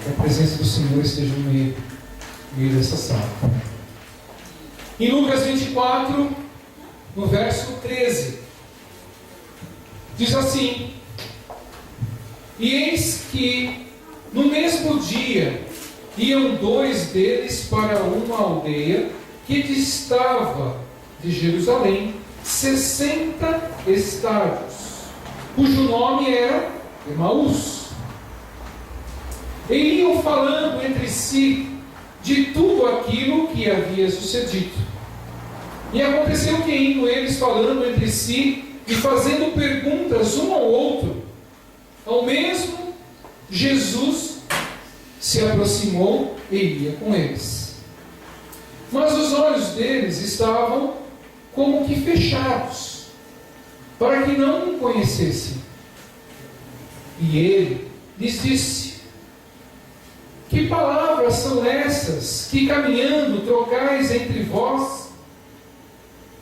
Que a presença do Senhor esteja no meio dessa sala. Em Lucas 24, no verso 13, diz assim: E eis que no mesmo dia iam dois deles para uma aldeia que distava de Jerusalém 60 estádios, cujo nome era Emaús. E iam falando entre si de tudo aquilo que havia sucedido. E aconteceu que, indo eles falando entre si e fazendo perguntas um ao outro, ao mesmo Jesus se aproximou e ia com eles. Mas os olhos deles estavam como que fechados, para que não o conhecessem. E ele lhes disse: Que palavras são essas que caminhando trocais entre vós?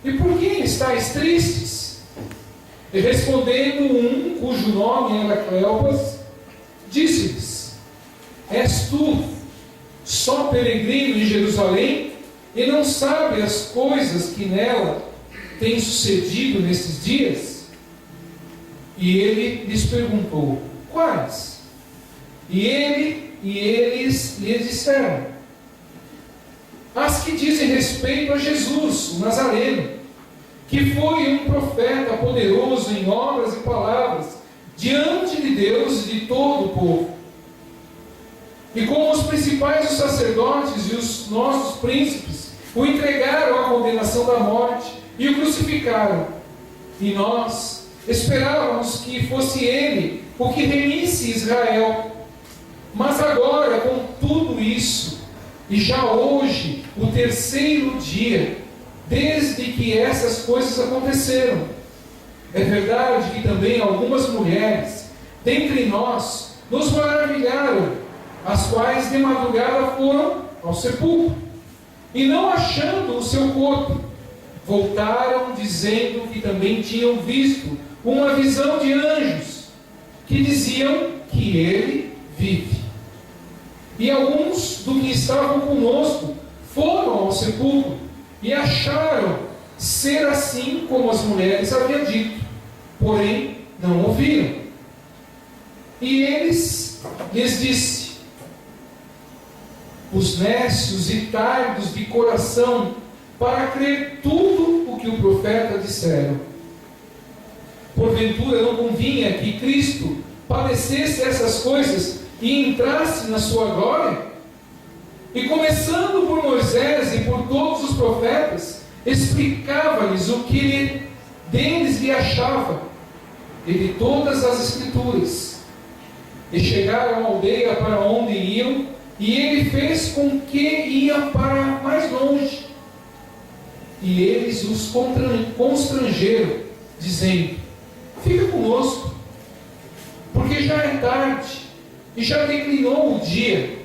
E por que estáis tristes? E respondendo um, cujo nome era Cleopas, disse-lhes: És tu só peregrino em Jerusalém e não sabe as coisas que nela têm sucedido nesses dias? E ele lhes perguntou: Quais? E eles lhe disseram: As que dizem respeito a Jesus, o Nazareno, que foi um profeta poderoso em obras e palavras, diante de Deus e de todo o povo. E como os principais dos sacerdotes e os nossos príncipes o entregaram à condenação da morte e o crucificaram. E nós esperávamos que fosse ele o que remisse Israel. Mas agora, com tudo isso, e já hoje, o terceiro dia, desde que essas coisas aconteceram, é verdade que também algumas mulheres, dentre nós, nos maravilharam, as quais de madrugada foram ao sepulcro, e não achando o seu corpo, voltaram dizendo que também tinham visto uma visão de anjos, que diziam que ele vive. E alguns do que estavam conosco foram ao sepulcro e acharam ser assim como as mulheres haviam dito, porém não ouviram. E eles lhes disse: Os necios e tardos de coração, para crer tudo o que o profeta disseram. Porventura não convinha que Cristo padecesse essas coisas e entrasse na sua glória? E começando por Moisés e por todos os profetas, explicava-lhes o que deles lhe achava, e de todas as escrituras. E chegaram à aldeia para onde iam, e ele fez com que iam para mais longe. E eles os constrangeram, dizendo: Fica conosco, porque já é tarde, e já declinou o dia.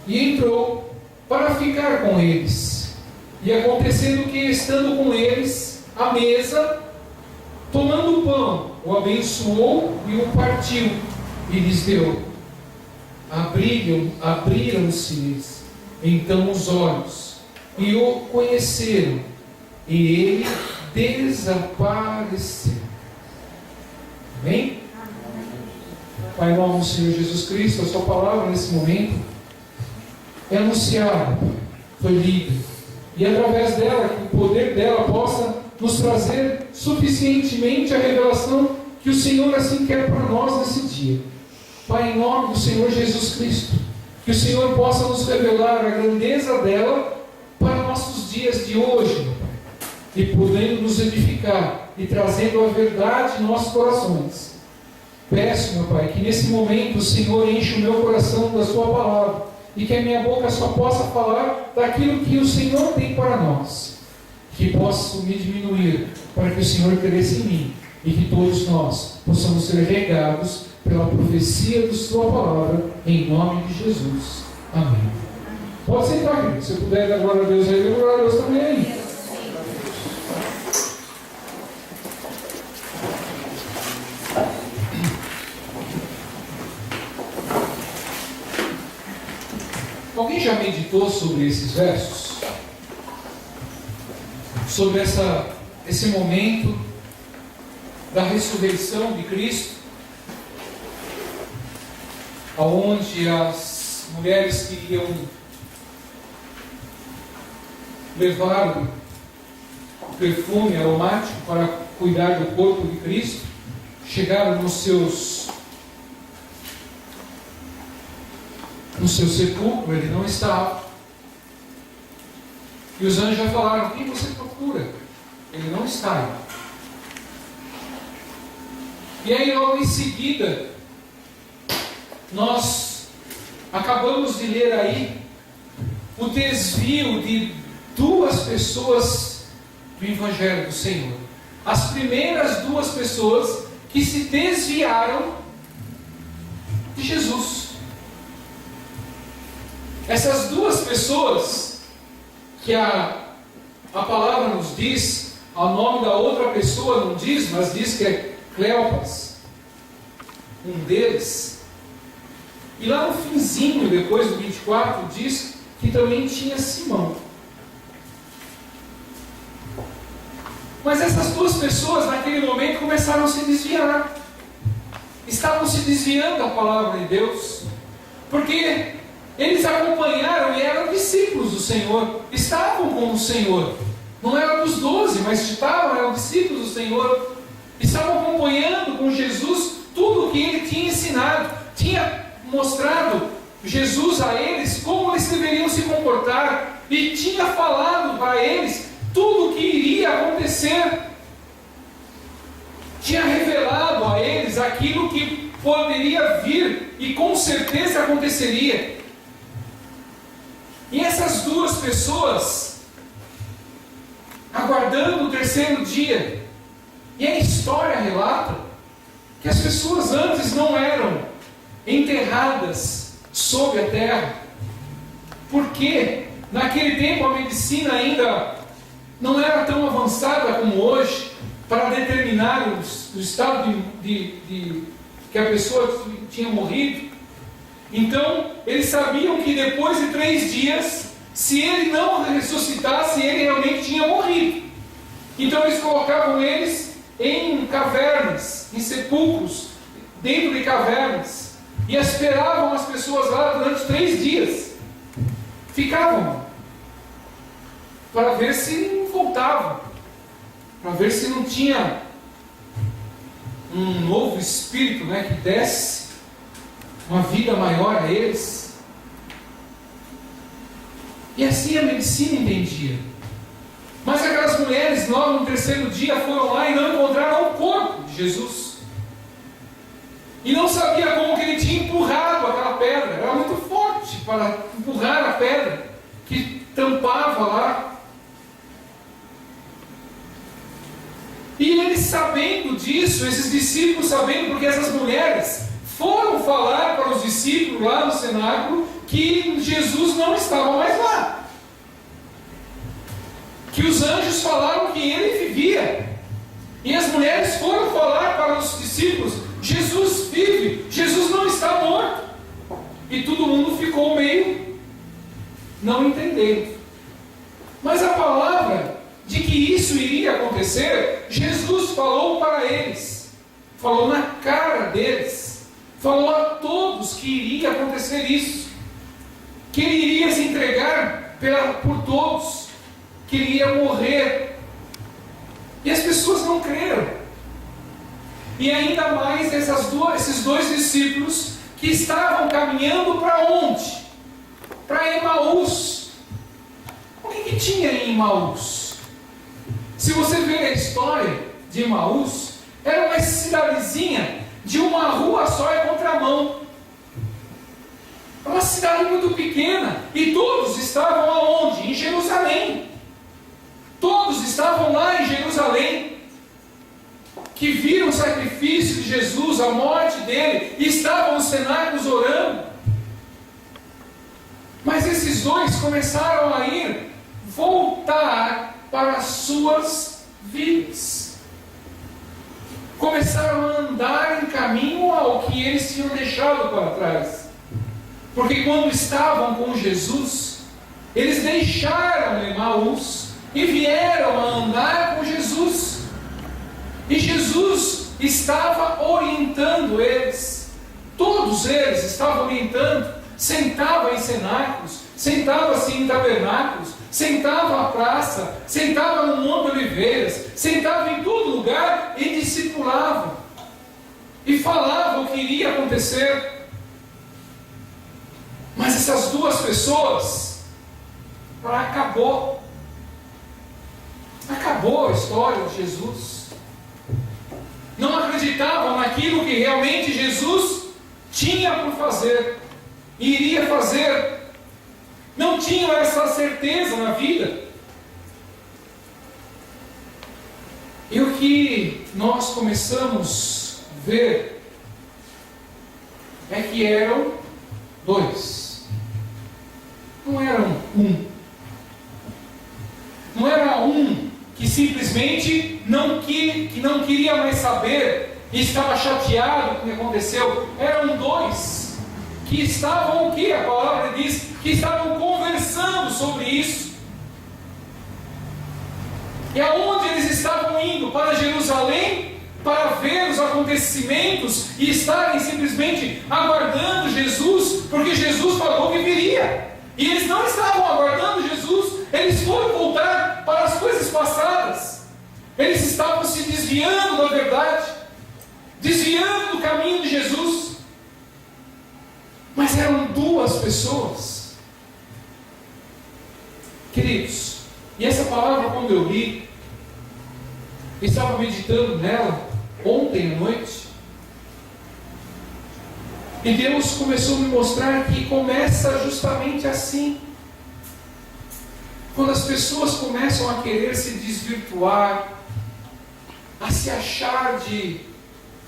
E entrou para ficar com eles. E acontecendo que, estando com eles à mesa, tomando o pão, o abençoou e o partiu, e lhes deu. Abriram-se-lhes então os olhos, e o conheceram, e ele desapareceu. Amém? Pai, em nome do Senhor Jesus Cristo, a sua palavra nesse momento é anunciada, foi lida, e através dela, que o poder dela possa nos trazer suficientemente a revelação que o Senhor assim quer para nós nesse dia. Pai, em nome do Senhor Jesus Cristo, que o Senhor possa nos revelar a grandeza dela para nossos dias de hoje, meu Pai, e podendo nos edificar e trazendo a verdade em nossos corações. Peço, meu Pai, que nesse momento o Senhor enche o meu coração da sua palavra, e que a minha boca só possa falar daquilo que o Senhor tem para nós, que posso me diminuir para que o Senhor cresça em mim, e que todos nós possamos ser regados pela profecia da sua palavra, em nome de Jesus. Amém. Pode sentar, querido. Se puder dar glória a Deus aí, dê glória a Deus também aí. Alguém já meditou sobre esses versos? Sobre esse momento da ressurreição de Cristo, onde as mulheres que iam levar o perfume aromático para cuidar do corpo de Cristo, chegaram no seu sepulcro, ele não estava. E os anjos já falaram: quem você procura? Ele não está aí. E aí, logo em seguida, nós acabamos de ler aí o desvio de duas pessoas do Evangelho do Senhor. As primeiras duas pessoas que se desviaram de Jesus. Essas duas pessoas que a palavra nos diz, ao nome da outra pessoa não diz, mas diz que é Cleopas, um deles. E lá no finzinho, depois do 24, diz que também tinha Simão. Mas essas duas pessoas, naquele momento, começaram a se desviar. Estavam se desviando da palavra de Deus, porque eles acompanharam e eram discípulos do Senhor, estavam com o Senhor. Não eram dos 12, mas eram discípulos do Senhor. Estavam acompanhando com Jesus tudo o que ele tinha ensinado. Tinha mostrado Jesus a eles como eles deveriam se comportar. E tinha falado para eles tudo o que iria acontecer. Tinha revelado a eles aquilo que poderia vir e com certeza aconteceria. E essas duas pessoas, aguardando o terceiro dia, e a história relata que as pessoas antes não eram enterradas sob a terra, porque naquele tempo a medicina ainda não era tão avançada como hoje para determinar o estado de que a pessoa tinha morrido. Então eles sabiam que depois de 3 dias, se ele não ressuscitasse, ele realmente tinha morrido. Então eles colocavam eles em cavernas, em sepulcros, dentro de cavernas, e esperavam as pessoas lá durante 3 dias. Ficavam para ver se voltavam, para ver se não tinha um novo espírito, que desse uma vida maior a eles. E assim a medicina entendia. Mas aquelas mulheres, logo no terceiro dia, foram lá e não encontraram o corpo de Jesus. E não sabia como que ele tinha empurrado aquela pedra. Era muito forte para empurrar a pedra que tampava lá. E eles sabendo disso, esses discípulos sabendo, porque essas mulheres foram falar para os discípulos lá no cenáculo que Jesus não estava mais lá. Que os anjos falaram que ele vivia. E as mulheres foram falar para os discípulos: Jesus vive, Jesus não está morto. E todo mundo ficou meio não entendendo. Mas a palavra de que isso iria acontecer, Jesus falou para eles, falou na cara deles, falou a todos que iria acontecer isso, que ele iria se entregar por todos, que ele ia morrer. E as pessoas não creram. E ainda mais esses dois discípulos que estavam caminhando para onde? Para Emaús. O que tinha em Emaús? Se você ver a história de Emaús, era uma cidadezinha de uma rua só em contramão. É uma cidade muito pequena. E todos estavam aonde? Em Jerusalém. Todos estavam lá em Jerusalém, que viram o sacrifício de Jesus, a morte dele, e estavam nos cenáculos orando. Mas esses dois começaram a voltar para as suas vidas. Começaram a andar em caminho ao que eles tinham deixado para trás. Porque quando estavam com Jesus, eles deixaram Emaús e vieram a andar com Jesus. E Jesus estava orientando eles. Todos eles estavam orientando. Sentava em cenáculos, sentava-se em tabernáculos, sentava à praça, sentava no Monte Oliveiras, sentava em todo lugar e discipulava. E falava o que iria acontecer. Mas essas duas pessoas, acabou a história de Jesus. Não acreditavam naquilo que realmente Jesus tinha por fazer e iria fazer. Não tinham essa certeza na vida. E o que nós começamos a ver é que eram dois. Não eram um. Não era um que simplesmente que não queria mais saber e estava chateado com o que aconteceu. Eram dois que estavam, o que a palavra diz? Que estavam conversando sobre isso. E aonde eles estavam indo? Para Jerusalém, para ver os acontecimentos e estarem simplesmente aguardando Jesus, porque Jesus falou que viria. E eles não estavam aguardando Jesus, eles foram voltar para as coisas passadas. Eles estavam se desviando da verdade, desviando do caminho de Jesus. Mas eram duas pessoas. Queridos, e essa palavra, quando eu li, estava meditando nela ontem à noite, e Deus começou a me mostrar que começa justamente assim. Quando as pessoas começam a querer se desvirtuar, a se achar de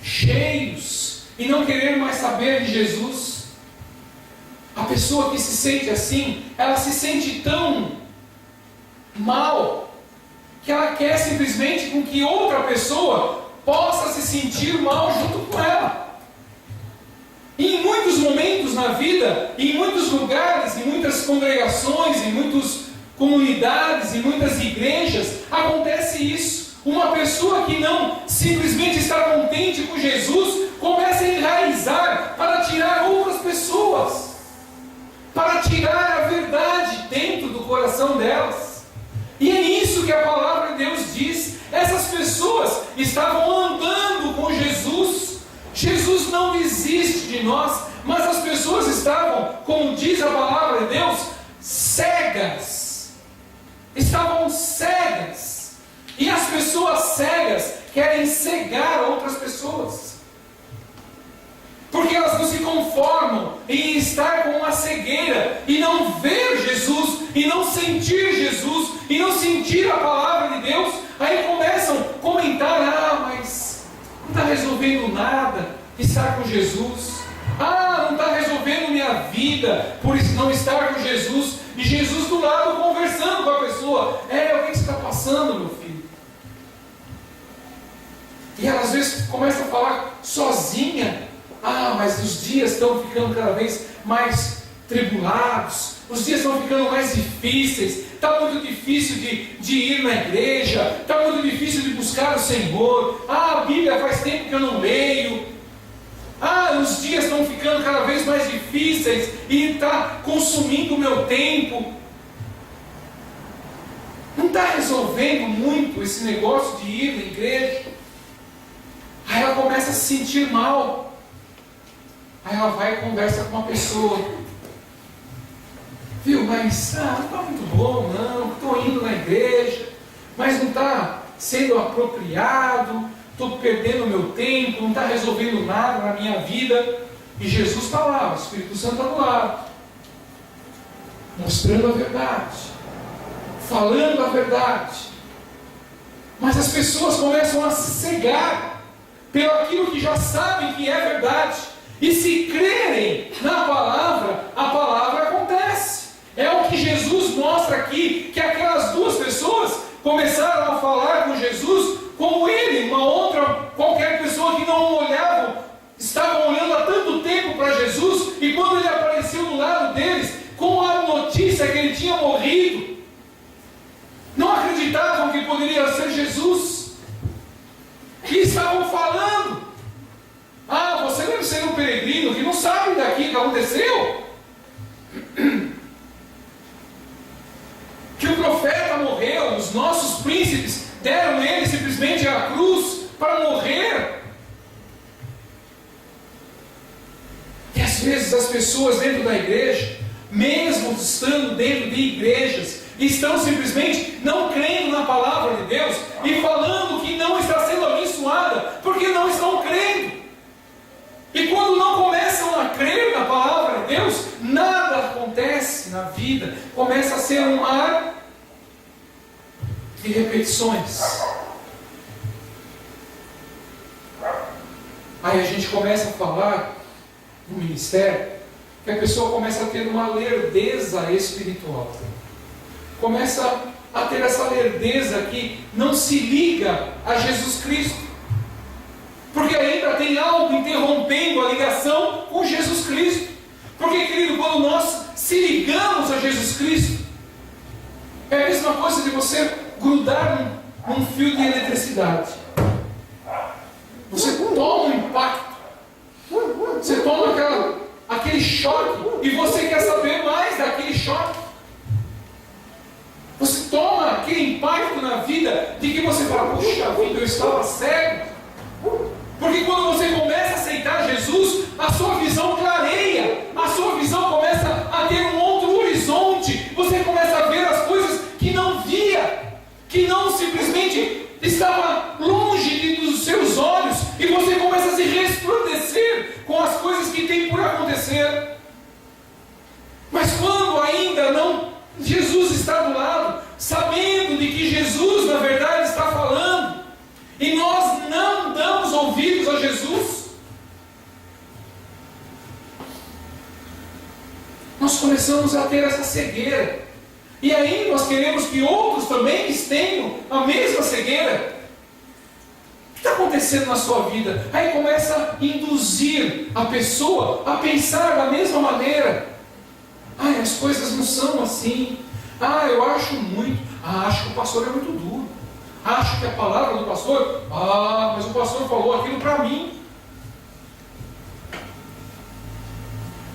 cheios e não querer mais saber de Jesus, a pessoa que se sente assim, ela se sente tão mal que ela quer simplesmente com que outra pessoa possa se sentir mal junto com ela. E em muitos momentos na vida, em muitos lugares, em muitas congregações, em muitas comunidades, em muitas igrejas, acontece isso. Uma pessoa que não simplesmente está contente com Jesus, começa a enraizar para tirar outras pessoas, para tirar a verdade dentro do coração delas. E é isso que a palavra de Deus diz. Essas pessoas estavam andando com Jesus. Jesus não desiste de nós, mas as pessoas estavam, como diz a palavra de Deus, cegas. Estavam cegas. E as pessoas cegas querem cegar outras pessoas, porque elas não se conformam em estar com uma cegueira e não ver Jesus, e não sentir Jesus, e não sentir a palavra de Deus. Aí começam a comentar: mas não está resolvendo nada estar com Jesus. Não está resolvendo minha vida por não estar com Jesus. E Jesus do lado conversando com a pessoa: o que você está passando, meu filho? E ela às vezes começa a falar sozinha: mas os dias estão ficando cada vez mais tribulados, os dias estão ficando mais difíceis, está muito difícil de ir na igreja, está muito difícil de buscar o Senhor, a Bíblia faz tempo que eu não leio, os dias estão ficando cada vez mais difíceis e está consumindo o meu tempo. Não está resolvendo muito esse negócio de ir na igreja. Aí ela começa a se sentir mal. Aí ela vai e conversa com uma pessoa: viu, mas não está muito bom, não, estou indo na igreja, mas não está sendo apropriado, estou perdendo o meu tempo, não está resolvendo nada na minha vida. E Jesus está lá, o Espírito Santo está do lado, mostrando a verdade, falando a verdade. Mas as pessoas começam a se cegar pelo aquilo que já sabem que é verdade. E se crerem na palavra, a palavra acontece. É o que Jesus mostra aqui, que aquelas duas pessoas começaram a falar com Jesus como ele, uma outra, qualquer pessoa que não olhavam, estavam olhando há tanto tempo para Jesus, e quando ele apareceu do vista que ele tinha morrido, não acreditavam que poderia ser Jesus. E estavam falando: ah, você deve ser um peregrino que não sabe daqui que aconteceu. Que o profeta morreu, os nossos príncipes deram ele simplesmente à cruz para morrer. E às vezes as pessoas dentro da igreja, mesmo estando dentro de igrejas, estão simplesmente não crendo na palavra de Deus e falando que não está sendo abençoada, porque não estão crendo. E quando não começam a crer na palavra de Deus, nada acontece na vida. Começa a ser um mar de repetições. Aí a gente começa a falar no ministério que a pessoa começa a ter uma lerdeza espiritual. Começa a ter essa lerdeza que não se liga a Jesus Cristo. Porque ainda tem algo interrompendo a ligação com Jesus Cristo. Porque, querido, quando nós se ligamos a Jesus Cristo, é a mesma coisa de você grudar num fio de eletricidade. Você toma um impacto, você toma aquele choque, e você quer saber mais daquele choque. Você toma aquele impacto na vida, de que você fala: puxa vida, eu estava cego. Porque quando você começa a aceitar Jesus, a sua visão clareia, a sua visão começa a ter um outro horizonte, você começa a ver as coisas que não via, que não simplesmente estava longe dos seus olhos, e você começa a se resplandecer com as coisas que tem por acontecer. Mas quando ainda não, Jesus está do lado, sabendo de que Jesus na verdade está falando, e nós não damos ouvidos a Jesus, nós começamos a ter essa cegueira. E aí nós queremos que outros também tenham a mesma cegueira. O que está acontecendo na sua vida? Aí começa a induzir a pessoa a pensar da mesma maneira. Ah, as coisas não são assim. Ah, eu acho muito. Ah, acho que o pastor é muito duro. Acho que a palavra do pastor, mas o pastor falou aquilo para mim.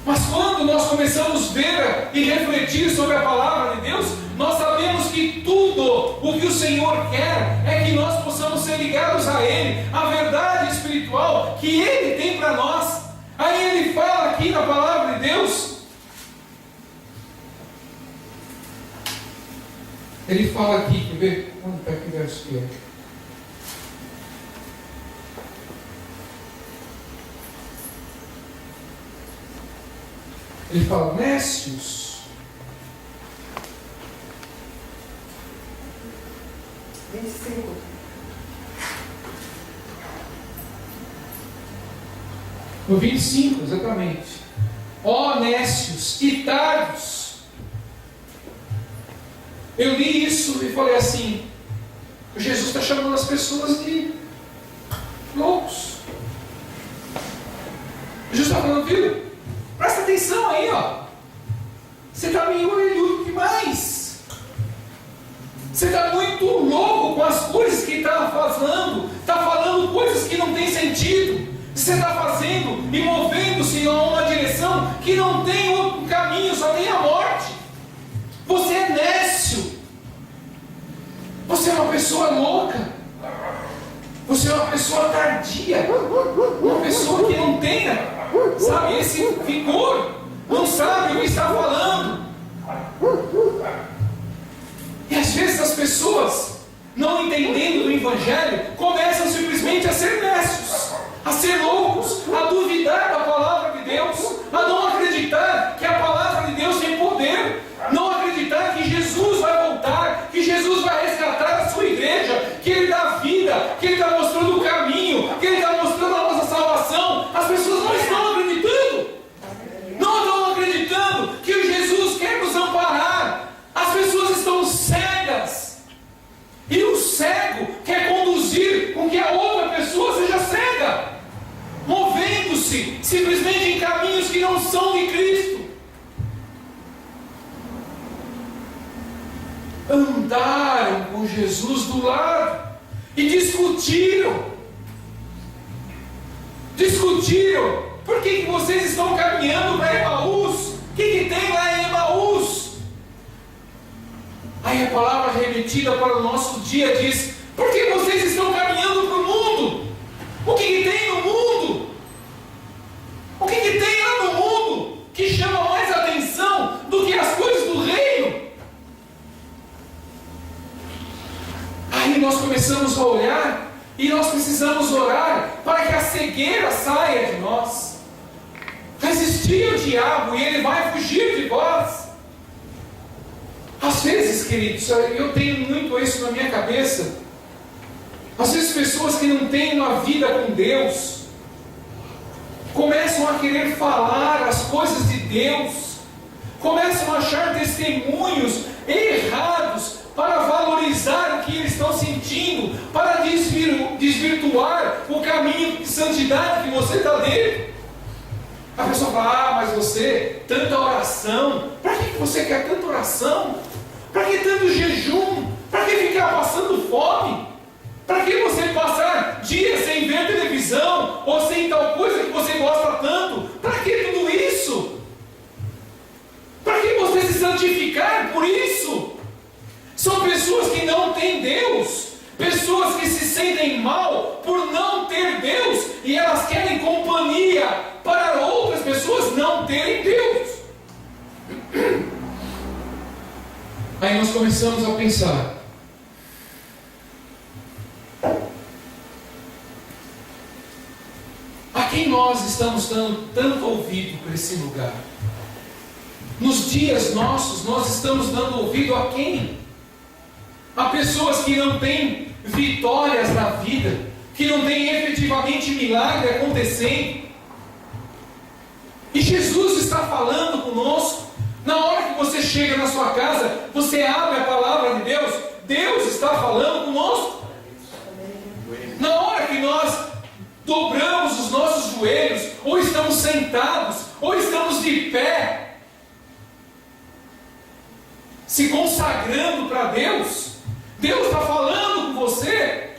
Mas quando nós começamos a ver e refletir sobre a palavra de Deus, nós sabemos que tudo o que o Senhor quer é que nós possamos ser ligados a Ele, a verdade espiritual que Ele tem para nós. Aí Ele fala aqui na palavra de Deus, Ele fala aqui, quer ver? Onde está que verso que é? Ele fala: nécios. 25. No 25, exatamente. Ó nécios e tardos. Eu li isso e falei assim: Jesus está chamando as pessoas de loucos. Jesus está falando: filho, presta atenção aí, ó. Você está meio orelhudo demais. Você está muito louco com as coisas que está falando. Está falando coisas que não tem sentido. Você está fazendo e movendo-se em uma direção que não tem outro caminho, só tem a morte. Você é nécio. Você é uma pessoa louca. Você é uma pessoa tardia. Uma pessoa que não tenha, sabe, esse vigor. Não sabe o que está falando. E às vezes as pessoas, não entendendo do Evangelho, começam simplesmente a ser nécios, a ser loucos, a duvidar da palavra de Deus, a não acreditar que a palavra de Deus tem poder, não acreditar que Jesus vai voltar, que Jesus vai resgatar a sua igreja, que Ele dá vida, que Ele está mostrando o caminho, que Ele está mostrando a nossa salvação. As pessoas não estão acreditando, não estão acreditando que o Jesus quer nos amparar. As pessoas estão cegas, e o cego quer conduzir com que a outra pessoa seja cega, movendo-se simplesmente em caminhos que não são de Cristo. Jesus do lado e discutiram. Por que vocês estão caminhando para Emaús? O que tem lá em Emaús? Aí a palavra remetida para o nosso dia diz: por que vocês estão caminhando para o mundo? O que tem no mundo? O que tem lá no mundo que chama mais atenção do que as coisas do reino? Aí nós começamos a olhar e nós precisamos orar para que a cegueira saia de nós. Resistir ao diabo e ele vai fugir de vós. Às vezes, queridos, eu tenho muito isso na minha cabeça. Às vezes pessoas que não têm uma vida com Deus começam a querer falar as coisas de Deus, começam a achar testemunhos errados para valorizar o que eles estão sentindo, para desvirtuar o caminho de santidade que você está dentro. A pessoa fala: mas você, tanta oração, para que você quer tanta oração? Para que tanto jejum? Para que ficar passando fome? Para que você passar dias sem ver televisão, ou sem tal coisa que você gosta tanto? Para que tudo isso? Para que você se santificar por isso? São pessoas que não têm Deus, pessoas que se sentem mal por não ter Deus, e elas querem companhia para outras pessoas não terem Deus. Aí nós começamos a pensar: a quem nós estamos dando tanto ouvido para esse lugar? Nos dias nossos, nós estamos dando ouvido a quem? A pessoas que não têm vitórias na vida, que não têm efetivamente milagre acontecendo. E Jesus está falando conosco. Na hora que você chega na sua casa, você abre a palavra de Deus, Deus está falando conosco. Na hora que nós dobramos os nossos joelhos, ou estamos sentados, ou estamos de pé, se consagrando para Deus, Deus está falando com você.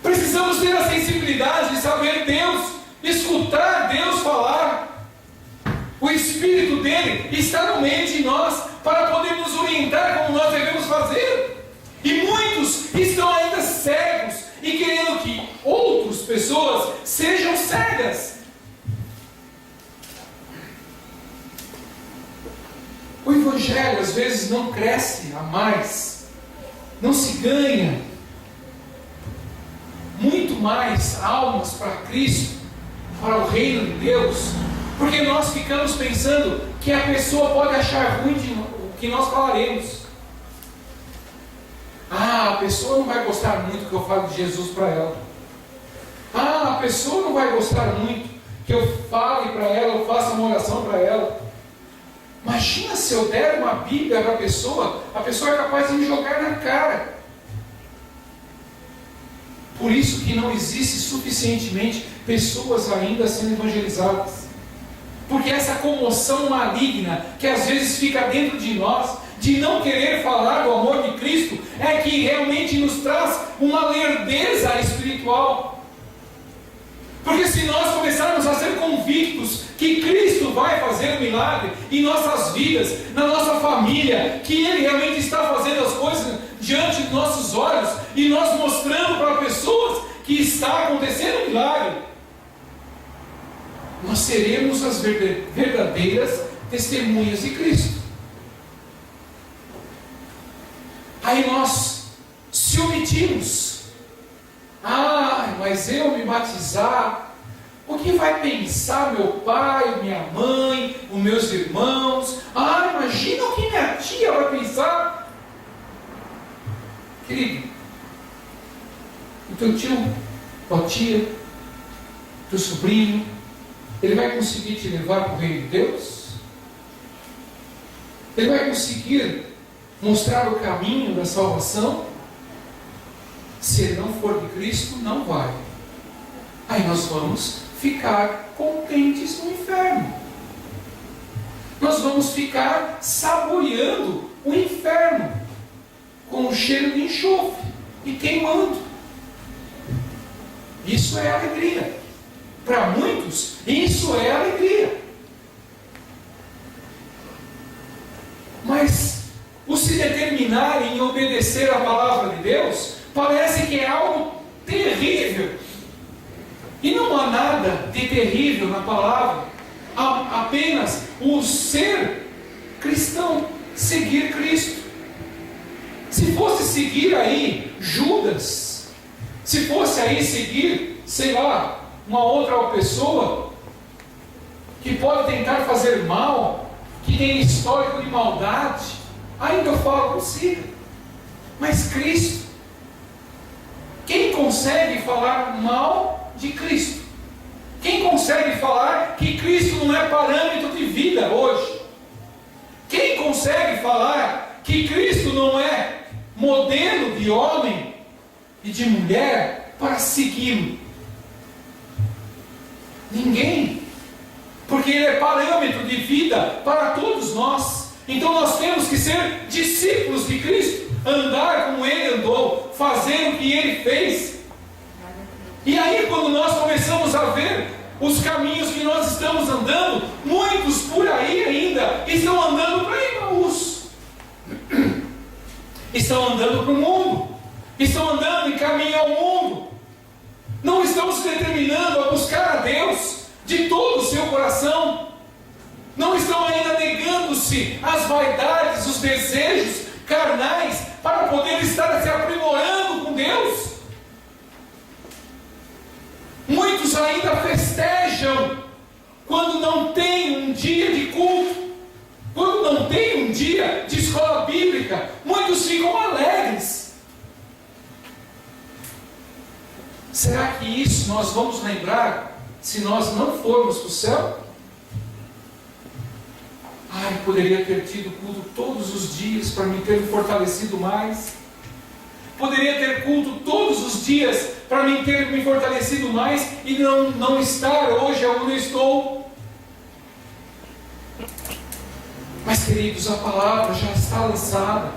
Precisamos ter a sensibilidade de saber Deus, escutar Deus falar. O Espírito dele está no meio de nós para poder nos orientar como nós devemos fazer. E muitos estão ainda cegos e querendo que outras pessoas sejam cegas. O Evangelho às vezes não cresce a mais, não se ganha muito mais almas para Cristo, para o reino de Deus, porque nós ficamos pensando que a pessoa pode achar ruim o que nós falaremos. A pessoa não vai gostar muito que eu fale de Jesus para ela. A pessoa não vai gostar muito que eu fale para ela, eu faça uma oração para ela. Imagina se eu der uma Bíblia para a pessoa é capaz de me jogar na cara. Por isso que não existe suficientemente pessoas ainda sendo evangelizadas. Porque essa comoção maligna que às vezes fica dentro de nós, de não querer falar do amor de Cristo, é que realmente nos traz uma lerdeza espiritual. Porque se nós começarmos a ser convictos que Cristo vai fazer um milagre em nossas vidas, na nossa família, que Ele realmente está fazendo as coisas diante dos nossos olhos, e nós mostrando para pessoas que está acontecendo um milagre, nós seremos as verdadeiras testemunhas de Cristo. Aí nós se omitimos. Mas eu me batizar, o que vai pensar meu pai, minha mãe, os meus irmãos? Imagina o que minha tia vai pensar. Querido, o teu tio, tua tia, teu sobrinho, ele vai conseguir te levar para o reino de Deus? Ele vai conseguir mostrar o caminho da salvação? Se ele não for de Cristo, não vai. Aí nós vamos ficar contentes no inferno. Nós vamos ficar saboreando o inferno. com um cheiro de enxofre e queimando. Isso é alegria. Para muitos, isso é alegria. Mas o se determinar em obedecer a palavra de Deus parece que é algo terrível. E não há nada de terrível na palavra, há apenas o ser cristão, seguir Cristo. Se fosse seguir aí Judas, se fosse aí seguir, sei lá, uma outra pessoa que pode tentar fazer mal, que tem histórico de maldade, ainda eu falo, consiga. Mas Cristo, quem consegue falar mal de Cristo? Quem consegue falar que Cristo não é parâmetro de vida hoje? Quem consegue falar que Cristo não é modelo de homem e de mulher para segui-lo? Ninguém. Porque Ele é parâmetro de vida para todos nós. Então nós temos que ser discípulos de Cristo, andar como Ele andou, fazer o que Ele fez. E aí, quando nós começamos a ver os caminhos que nós estamos andando, muitos por aí ainda estão andando para Emaús, estão andando para o mundo, estão andando em caminho ao mundo, não estão se determinando a buscar a Deus de todo o seu coração, não estão ainda negando-se às vaidades, os desejos carnais, para poder estar se aprimorando com Deus. Muitos ainda festejam quando não tem um dia de culto, quando não tem um dia de escola bíblica. Muitos ficam alegres. Será que isso nós vamos lembrar se nós não formos para o céu? Ai, poderia ter tido culto todos os dias para me ter fortalecido mais. Poderia ter culto todos os dias para me ter me fortalecido mais e não estar hoje onde eu estou. Mas, queridos, a palavra já está lançada.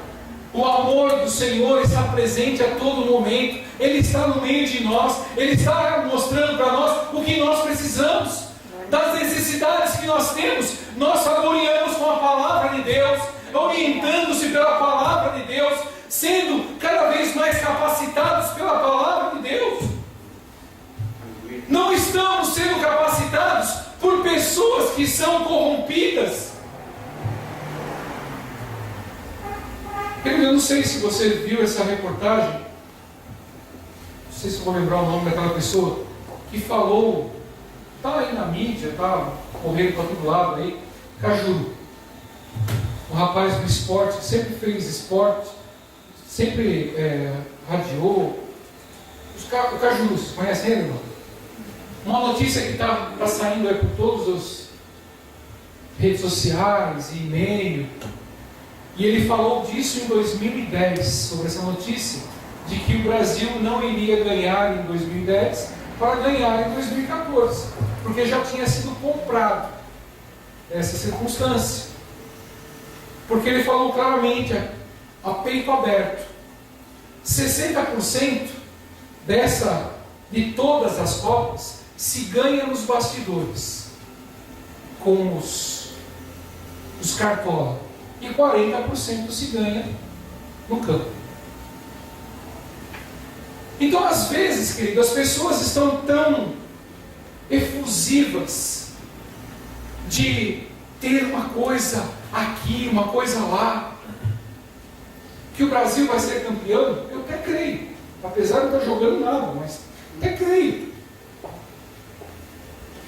O amor do Senhor está presente a todo momento. Ele está no meio de nós. Ele está mostrando para nós o que nós precisamos. Das necessidades que nós temos, nós saboreamos com a palavra de Deus, orientando-se pela palavra de Deus, sendo cada vez mais capacitados pela palavra de Deus. Não estamos sendo capacitados por pessoas que são corrompidas. Eu não sei se você viu essa reportagem, não sei se vou lembrar o nome daquela pessoa, que falou, está aí na mídia, está correndo para todo lado aí, Cajuru. Um rapaz do esporte, sempre fez esporte, sempre radiou. O Cajuru, vocês conhecem ele, irmão? Uma notícia que está saindo aí por todas as redes sociais e e-mail. E ele falou disso em 2010, sobre essa notícia, de que o Brasil não iria ganhar em 2010 para ganhar em 2014, porque já tinha sido comprado essa circunstância. Porque ele falou claramente, a peito aberto, 60% de todas as Copas se ganha nos bastidores, com os cartola, e 40% se ganha no campo. Então, às vezes, querido, as pessoas estão tão efusivas de ter uma coisa aqui, uma coisa lá, que o Brasil vai ser campeão. Eu até creio, apesar de não estar jogando nada, mas até creio.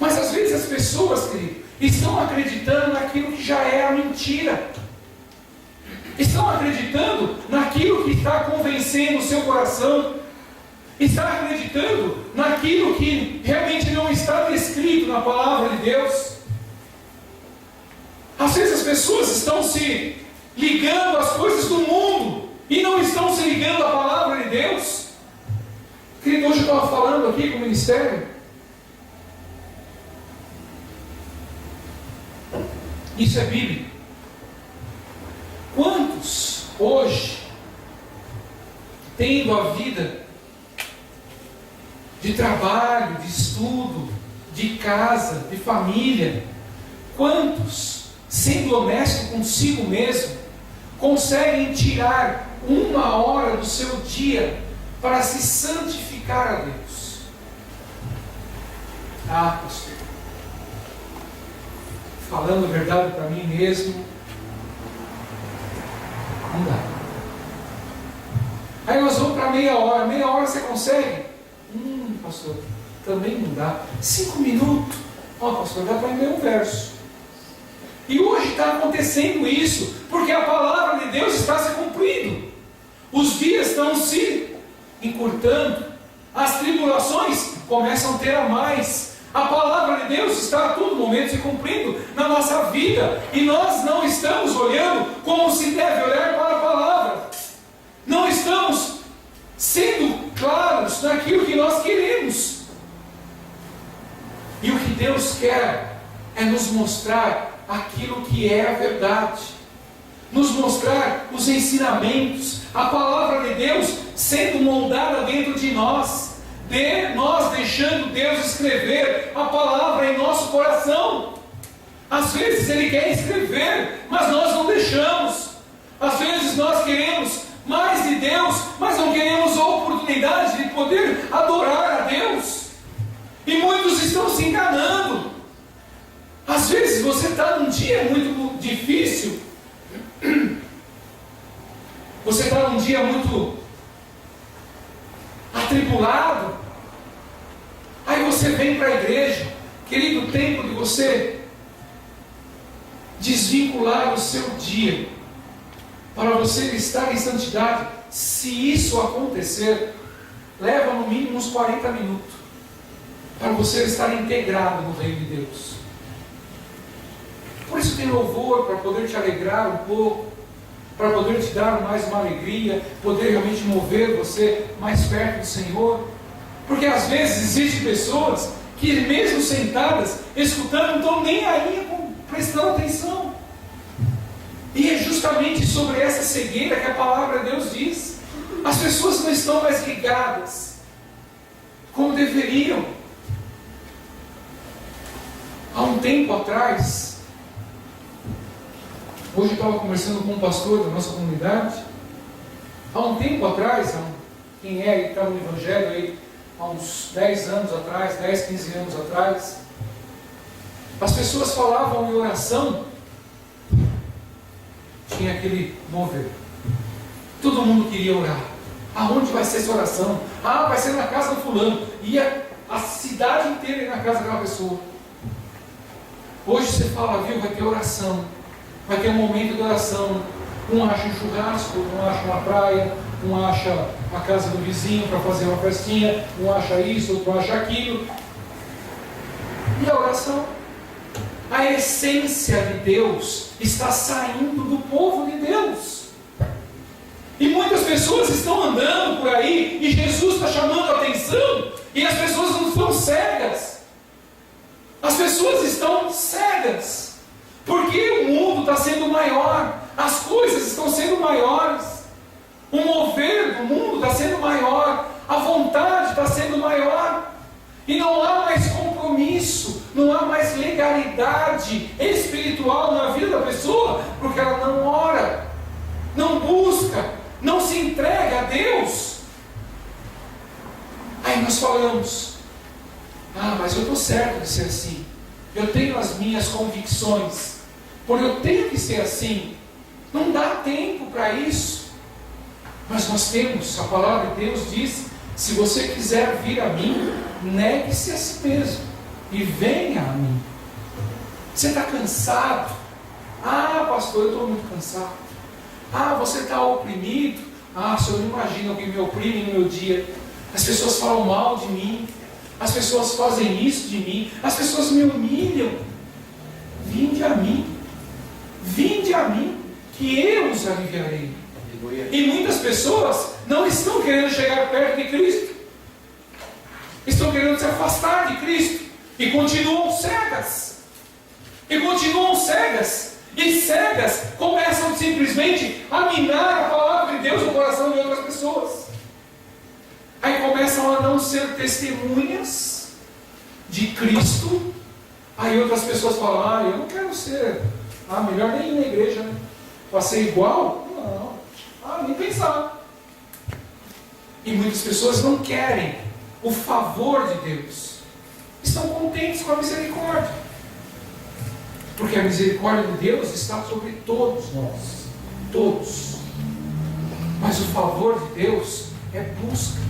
Mas às vezes as pessoas, querido, estão acreditando naquilo que já é a mentira, estão acreditando naquilo que está convencendo o seu coração, está acreditando naquilo que realmente não está descrito na palavra de Deus. Às vezes as pessoas estão se ligando às coisas do mundo e não estão se ligando à palavra de Deus. Querido, hoje eu estava falando aqui com o ministério. Isso é bíblico. Quantos hoje tendo a vida de trabalho, de estudo, de casa, de família, quantos, sendo honesto consigo mesmo, conseguem tirar 1 hora do seu dia para se santificar a Deus? Ah, pastor, falando a verdade para mim mesmo, não dá. Aí nós vamos para meia hora você consegue? Pastor, também não dá. 5 minutos, pastor, dá para ler um verso. E hoje está acontecendo isso, porque a palavra de Deus está se cumprindo. Os dias estão se encurtando, as tribulações começam a ter a mais. A palavra de Deus está a todo momento se cumprindo na nossa vida, e nós não estamos olhando como se deve olhar para a palavra. Não estamos sendo claros naquilo que nós queremos. E o que Deus quer é nos mostrar aquilo que é a verdade, nos mostrar os ensinamentos, a palavra de Deus sendo moldada dentro de nós, nós deixando Deus escrever a palavra em nosso coração. Às vezes Ele quer escrever, mas nós não deixamos. Às vezes nós queremos mais de Deus, mas não queremos a oportunidade de poder adorar a Deus. E muitos estão se enganando. Às vezes você está num dia muito difícil, você está num dia muito atribulado, aí você vem para a igreja. Querido, o tempo de você desvincular o seu dia para você estar em santidade, se isso acontecer, leva no mínimo uns 40 minutos para você estar integrado no reino de Deus. Por isso tem louvor, para poder te alegrar um pouco, para poder te dar mais uma alegria, poder realmente mover você mais perto do Senhor. Porque às vezes existem pessoas que mesmo sentadas, escutando, não estão nem aí prestando atenção. E é justamente sobre essa cegueira que a palavra de Deus diz. As pessoas não estão mais ligadas como deveriam. Há um tempo atrás, hoje eu estava conversando com um pastor da nossa comunidade. Há um tempo atrás, quem que está no Evangelho aí, há uns 10 anos atrás, 10, 15 anos atrás, as pessoas falavam em oração, tinha aquele mover. Todo mundo queria orar. Aonde vai ser essa oração? Vai ser na casa do fulano. Ia a cidade inteira ir na casa daquela pessoa. Hoje você fala, viu, vai ter oração. Vai ter um momento de oração. Um acha um churrasco, um acha uma praia, um acha a casa do vizinho para fazer uma festinha, um acha isso, outro acha aquilo. E a oração? A essência de Deus está saindo do povo de Deus. E muitas pessoas estão andando por aí e Jesus está chamando a atenção, e as pessoas não estão cegas. As pessoas estão cegas porque o mundo está sendo maior, as coisas estão sendo maiores, o mover do mundo está sendo maior, a vontade está sendo maior, e não há mais compromisso, não há mais legalidade espiritual na vida da pessoa, porque ela não ora, não busca, não se entrega a Deus. Aí nós falamos, mas eu estou certo de ser assim, eu tenho as minhas convicções, porque eu tenho que ser assim. Não dá tempo para isso. Mas nós temos, a palavra de Deus diz, se você quiser vir a mim, negue-se a si mesmo e venha a mim. Você está cansado? Pastor, eu estou muito cansado. Você está oprimido? O senhor não imagina o que me oprime no meu dia. As pessoas falam mal de mim, as pessoas fazem isso de mim, as pessoas me humilham. Vinde a mim, que eu os aliviarei. E muitas pessoas não estão querendo chegar perto de Cristo, estão querendo se afastar de Cristo, e continuam cegas, e cegas começam simplesmente a minar a palavra de Deus no coração de outras pessoas. Aí começam a não ser testemunhas de Cristo. Aí outras pessoas falam, eu não quero ser. Melhor nem ir na igreja, né? Para ser igual? Não. Nem pensar. E muitas pessoas não querem o favor de Deus. Estão contentes com a misericórdia. Porque a misericórdia de Deus está sobre todos nós. Todos. Mas o favor de Deus é busca.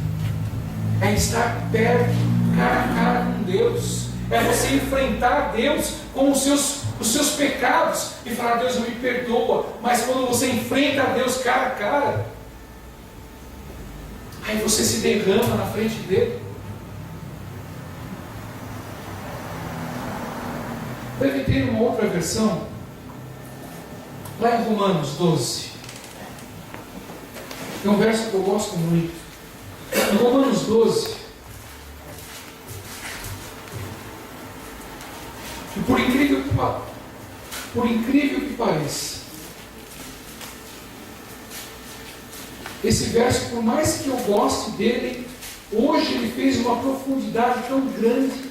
É estar perto, cara a cara com Deus. É você enfrentar Deus com os seus pecados e falar, Deus me perdoa. Mas quando você enfrenta Deus cara a cara, aí você se derrama na frente dele. Deve ter uma outra versão, lá em Romanos 12. Tem um verso que eu gosto muito. Em Romanos 12, e por incrível que pareça, esse verso, por mais que eu goste dele, hoje ele fez uma profundidade tão grande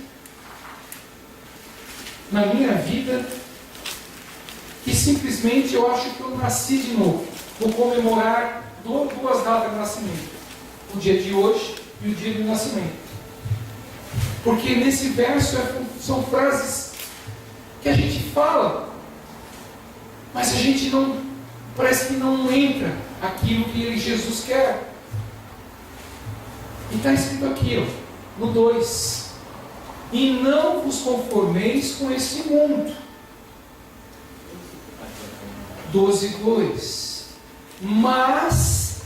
na minha vida, que simplesmente eu acho que eu nasci de novo. Vou comemorar duas datas de nascimento: o dia de hoje e o dia do nascimento. Porque nesse verso são frases que a gente fala, mas a gente não, parece que não entra aquilo que Jesus quer. E está escrito aqui, no 2: e não vos conformeis com este mundo. 12:2: mas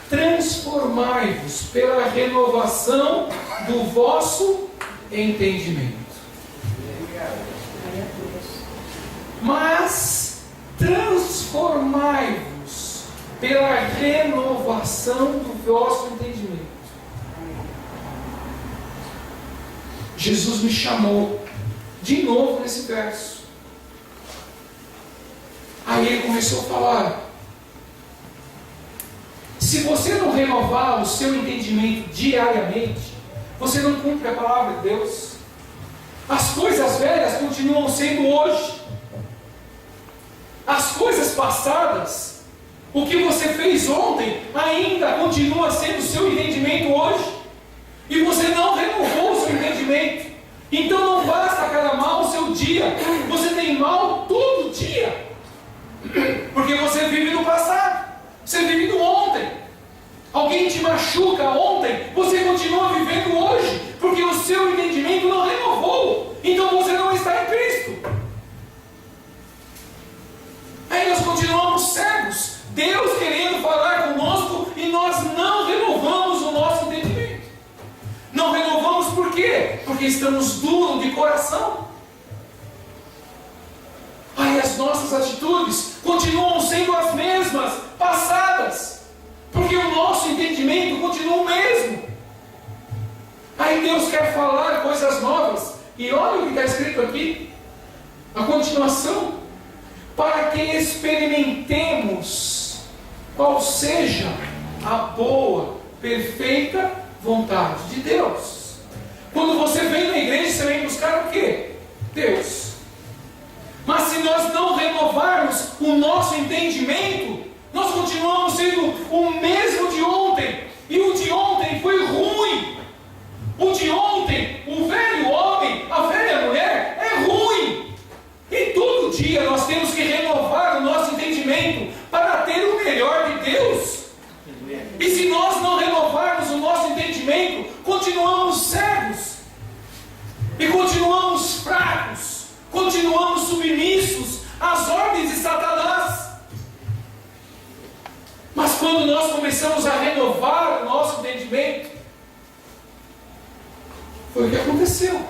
transformai-vos pela renovação do vosso entendimento. Mas transformai-vos pela renovação do vosso entendimento. Jesus me chamou de novo nesse verso. Aí ele começou a falar: se você não renovar o seu entendimento diariamente, você não cumpre a palavra de Deus. As coisas velhas continuam sendo hoje. As coisas passadas, o que você fez ontem, ainda continua sendo o seu entendimento hoje. E você não renovou o seu entendimento. Então não basta cada mal o seu dia. Você tem mal todo dia. Porque você vive no passado. Você vive no ontem. Alguém te machuca ontem, você continua vivendo hoje. Porque o seu entendimento não renovou. Então você não está em Cristo. Aí nós continuamos cegos. Deus querendo falar conosco e nós não renovamos o nosso entendimento. Não renovamos por quê? Porque estamos duros de coração. Aí as nossas atitudes continuam sendo as mesmas, passadas. Porque o nosso entendimento continua o mesmo. Aí Deus quer falar coisas novas. E olha o que está escrito aqui. A continuação. Para que experimentemos qual seja a boa, perfeita vontade de Deus. Quando você vem na igreja, você vem buscar o quê? Deus. Mas se nós não renovarmos o nosso entendimento, nós continuamos sendo o mesmo de ontem. E o de ontem foi ruim. O de ontem, o velho homem, a velha mulher, é ruim. E todo dia nós temos que renovar o nosso entendimento para ter o melhor de Deus. E se nós não renovarmos o nosso entendimento, continuamos cegos. E continuamos fracos. Continuamos submissos às ordens de Satanás. Mas quando nós começamos a renovar o nosso entendimento, foi o que aconteceu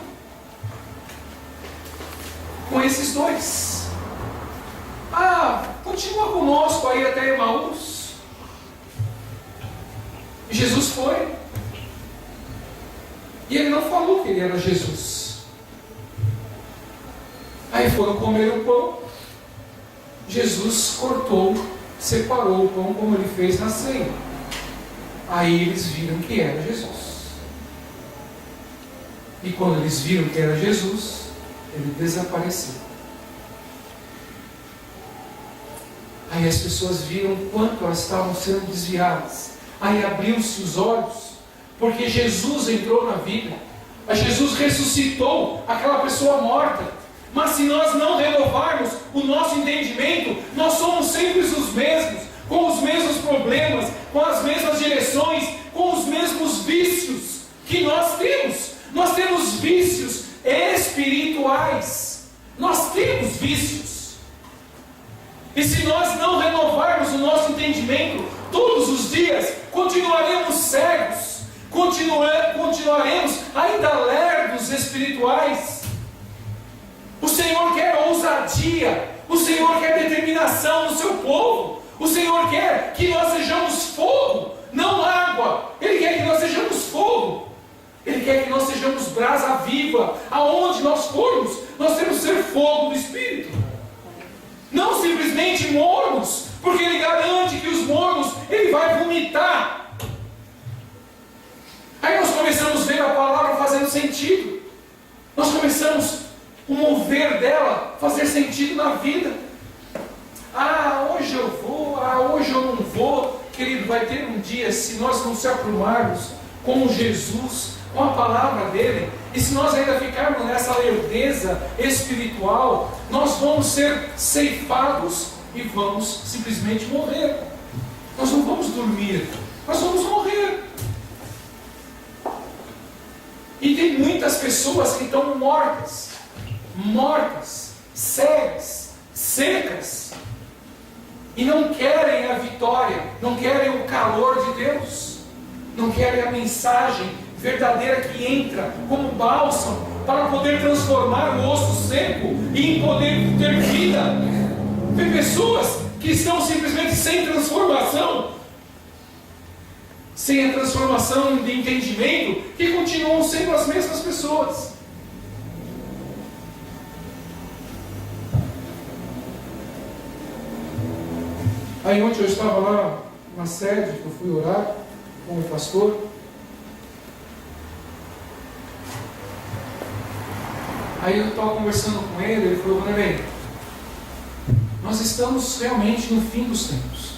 com esses dois. Continua conosco aí até Emaús. Jesus foi. E ele não falou que ele era Jesus. Aí foram comer o pão. Jesus cortou, separou o pão como ele fez na ceia. Aí eles viram que era Jesus. E quando eles viram que era Jesus, ele desapareceu. Aí as pessoas viram quanto elas estavam sendo desviadas. Aí abriu-se os olhos, porque Jesus entrou na vida. Jesus ressuscitou aquela pessoa morta. Mas se nós não renovarmos o nosso entendimento, nós somos sempre os mesmos, com os mesmos problemas, com as mesmas direções, com os mesmos vícios que nós temos. Nós temos vícios espirituais. Nós temos vícios. E se nós não renovarmos o nosso entendimento todos os dias, continuaremos cegos, continuaremos ainda lerdos espirituais. O Senhor quer ousadia, o Senhor quer determinação no seu povo, o Senhor quer que nós sejamos fogo, não água. Ele quer que nós sejamos fogo, Ele quer que nós sejamos brasa viva. Aonde nós formos, nós temos que ser fogo do Espírito, não simplesmente mornos, porque Ele garante que os mornos Ele vai vomitar. Aí nós começamos a ver a palavra fazendo sentido, nós começamos o mover dela fazer sentido na vida. Hoje eu vou, hoje eu não vou. Querido, vai ter um dia, se nós não se aprumarmos com Jesus, com a palavra dele, e se nós ainda ficarmos nessa lerdeza espiritual, nós vamos ser ceifados e vamos simplesmente morrer. Nós não vamos dormir, nós vamos morrer. E tem muitas pessoas que estão mortas, cegas, secas, e não querem a vitória, não querem o calor de Deus, não querem a mensagem verdadeira que entra como bálsamo para poder transformar o osso seco e em poder ter vida. Tem pessoas que estão simplesmente sem transformação, sem a transformação de entendimento, que continuam sendo as mesmas pessoas. Aí ontem eu estava lá na sede, que eu fui orar com o pastor. Aí eu estava conversando com ele, ele falou: bem, nós estamos realmente no fim dos tempos.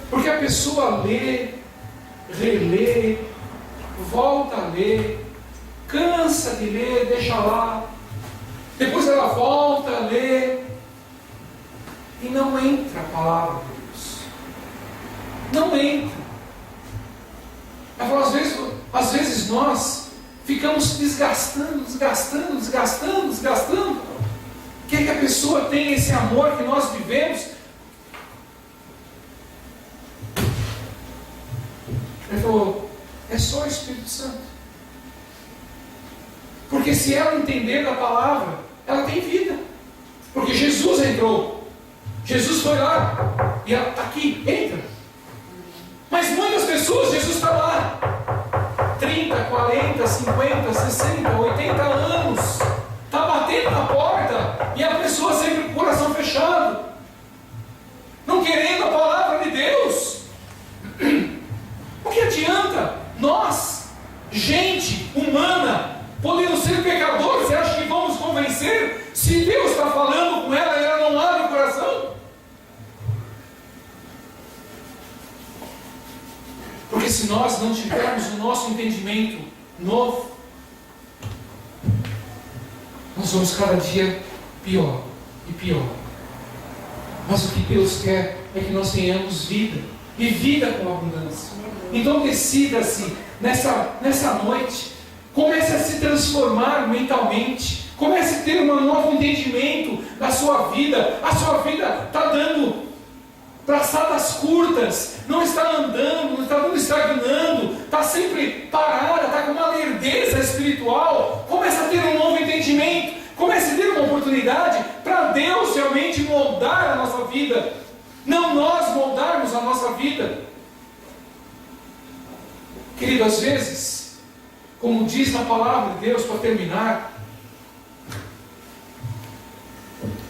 Porque a pessoa lê, relê, volta a ler, cansa de ler, deixa lá, depois ela volta a ler, e não entra a palavra de Deus. Não entra. Ela falou, às vezes nós ficamos desgastando. Quer que a pessoa tenha esse amor que nós vivemos? Ele falou, é só o Espírito Santo. Porque se ela entender da palavra, ela tem vida. Porque Jesus entrou. Jesus foi lá, e ela está aqui, entra. Mas muitas pessoas, Jesus está lá, 30, 40, 50, 60, 80 anos, está batendo na porta, e a pessoa sempre com o coração fechado, não querendo a palavra de Deus. O que adianta nós, gente humana, podemos ser pecadores? Você acha que vamos convencer? Se Deus está falando com ela e ela não abre o coração? Porque se nós não tivermos o nosso entendimento novo, nós vamos cada dia pior e pior. Mas o que Deus quer é que nós tenhamos vida, e vida com abundância. Então decida-se nessa noite, comece a se transformar mentalmente, comece a ter um novo entendimento da sua vida. A sua vida está dando traçadas curtas, não está andando, não está estagnando, está sempre parada, está com uma lerdeza espiritual. Comece a ter um novo entendimento, comece a ter uma oportunidade para Deus realmente moldar a nossa vida, não nós moldarmos a nossa vida. Querido, às vezes, como diz na palavra de Deus, para terminar,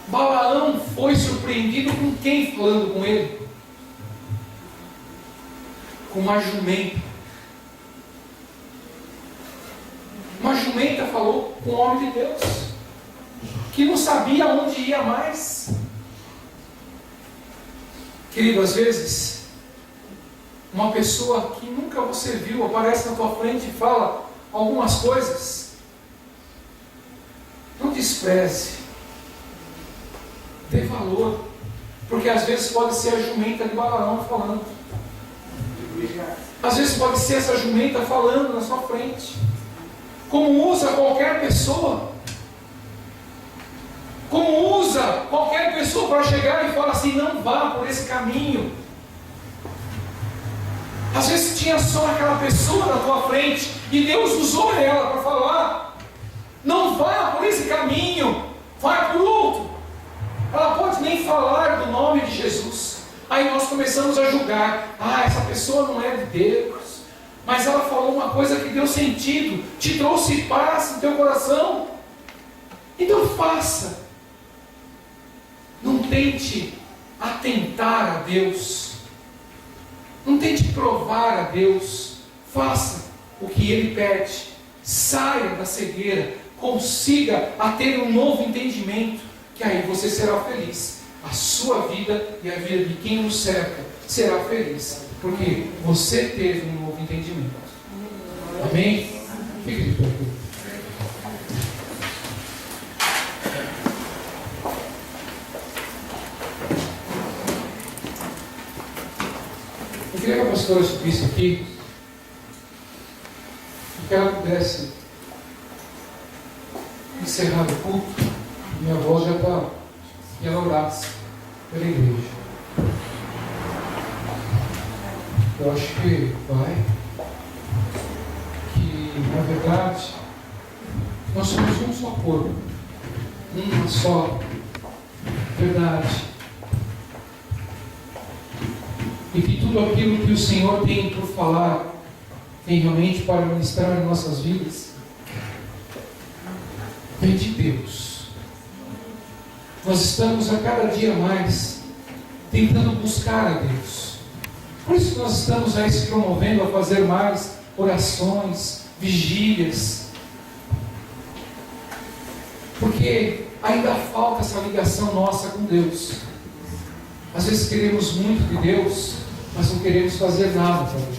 Balaão foi surpreendido com quem falando com ele? com uma jumenta. Uma jumenta falou com o homem de Deus, que não sabia onde ia mais. Querido, às vezes, uma pessoa que nunca você viu aparece na tua frente e fala algumas coisas. Não despreze. Dê valor. Porque às vezes pode ser a jumenta de Balaão falando. Às vezes pode ser essa jumenta falando na sua frente. Como usa qualquer pessoa. Como usa qualquer pessoa para chegar e falar assim, não vá por esse caminho. Às vezes tinha só aquela pessoa na tua frente e Deus usou ela para falar, não vá por esse caminho, vai por outro. Ela pode nem falar do nome de Jesus. Aí nós começamos a julgar, essa pessoa não é de Deus, mas ela falou uma coisa que deu sentido, te trouxe paz no teu coração. Então faça. Não tente atentar a Deus. Não tente provar a Deus. Faça o que Ele pede. Saia da cegueira. Consiga a ter um novo entendimento. Que aí você será feliz. A sua vida e a vida de quem o cerca será feliz. Porque você teve um novo entendimento. Amém? Fique de pé. Eu queria que a pastora subisse aqui e que ela pudesse encerrar o culto. Minha voz já está, e ela orasse pela igreja. Eu acho que vai, que na verdade nós somos um só corpo, uma só verdade. E que tudo aquilo que o Senhor tem por falar, tem realmente para ministrar em nossas vidas, vem de Deus. Nós estamos a cada dia mais tentando buscar a Deus. Por isso nós estamos aí se promovendo a fazer mais orações, vigílias. Porque ainda falta essa ligação nossa com Deus. Às vezes queremos muito de Deus, mas não queremos fazer nada para Deus.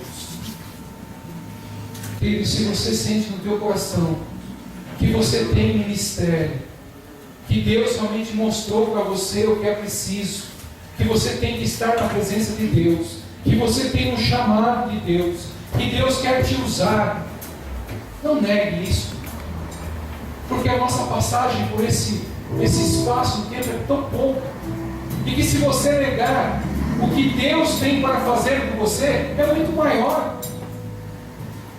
Querido, se você sente no teu coração que você tem ministério, que Deus realmente mostrou para você o que é preciso, que você tem que estar na presença de Deus, que você tem um chamado de Deus, que Deus quer te usar, não negue isso, porque a nossa passagem por esse espaço de tempo é tão pouco, e que se você negar o que Deus tem para fazer com você, é muito maior.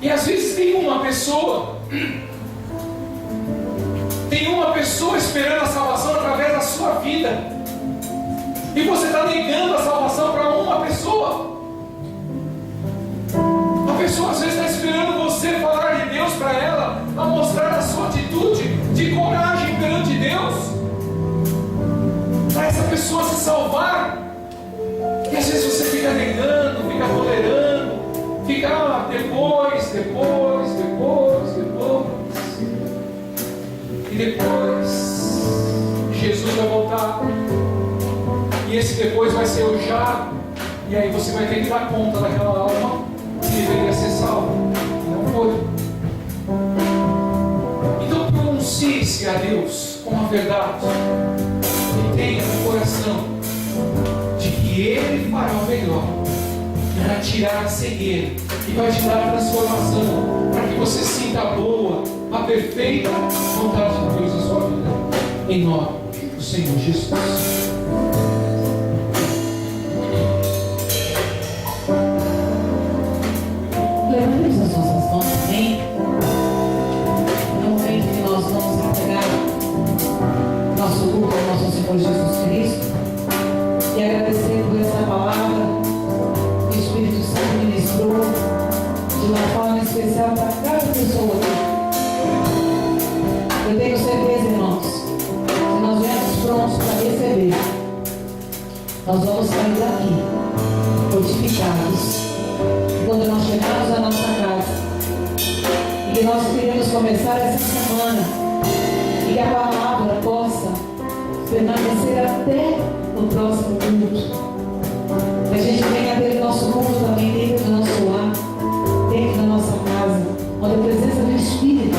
E às vezes tem uma pessoa esperando a salvação através da sua vida, e você está negando a salvação para uma pessoa. A pessoa às vezes está esperando você falar de Deus para ela, a mostrar a sua atitude de coragem perante Deus, para essa pessoa se salvar. E às vezes você fica negando, fica tolerando, fica depois. E depois Jesus vai voltar. E esse depois vai ser o já. E aí você vai ter que dar conta daquela alma que deveria ser salva. Não foi. Então pronuncie-se a Deus com a verdade. E tenha no coração de que Ele fará o melhor para tirar a cegueira e vai te dar a transformação, para que você sinta a boa, a perfeita vontade de Deus na sua vida. Em nome do Senhor Jesus. Levantemos as nossas mãos, amém? No momento que nós vamos entregar nosso culto ao nosso Senhor Jesus Cristo e agradecer por essa palavra que o Espírito Santo ministrou de uma forma especial para cada pessoa aqui. Eu tenho certeza, irmãos, que nós viemos prontos para receber. Nós vamos sair daqui fortificados, essa semana e que a palavra possa permanecer até no próximo culto. Que a gente venha ter o nosso culto também dentro do nosso lar, dentro da nossa casa, onde a presença do Espírito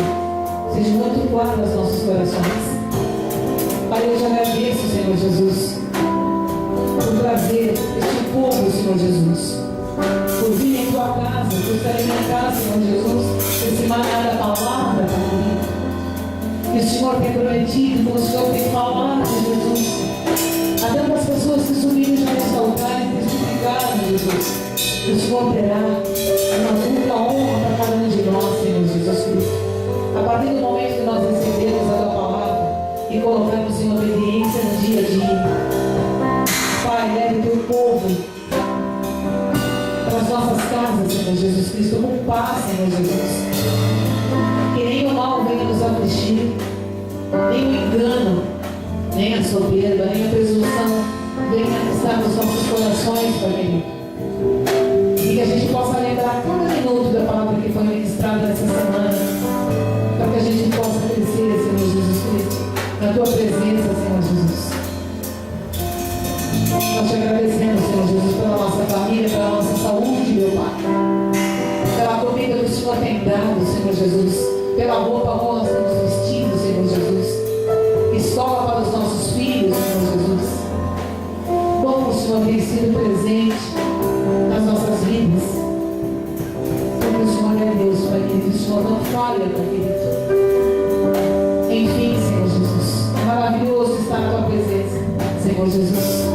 seja muito clara aos nossos corações. Pai, eu te agradeço, Senhor Jesus, por trazer este povo, Senhor Jesus, por vir em tua casa, por se alimentar, Senhor Jesus, esse maná da palavra, Pai, que o Senhor tem prometido, que o Senhor tem falado, Jesus, a tantas pessoas que subiram já nesse altar e testificaram, Jesus, que o Senhor terá uma muita honra para cada um de nós, Senhor Jesus Cristo. A partir do momento que nós recebemos a tua palavra e colocamos em obediência no dia a dia, Pai, leve o teu povo para as nossas casas, Senhor Jesus Cristo, com paz, Senhor Jesus. Que nem o mal venha nos afligir, nem o engano, nem a soberba, nem a presunção venha estar nos nossos corações, Pai querido. E que a gente possa lembrar cada minuto da palavra que foi ministrada nessa semana, para que a gente possa crescer, Senhor Jesus Cristo, na tua presença, Senhor Jesus. Nós te agradecemos, Senhor Jesus, pela nossa família, pela nossa saúde, meu Pai, pela comida que o Senhor tem dado, Senhor Jesus, pela roupa que nós temos vestido, Senhor Jesus, escola para os nossos filhos, Senhor Jesus. Como o Senhor tem sido presente nas nossas vidas. Porque o Senhor é Deus, Pai querido, o Senhor não falha, Pai querido. Enfim, Senhor Jesus, é maravilhoso estar na tua presença, Senhor Jesus.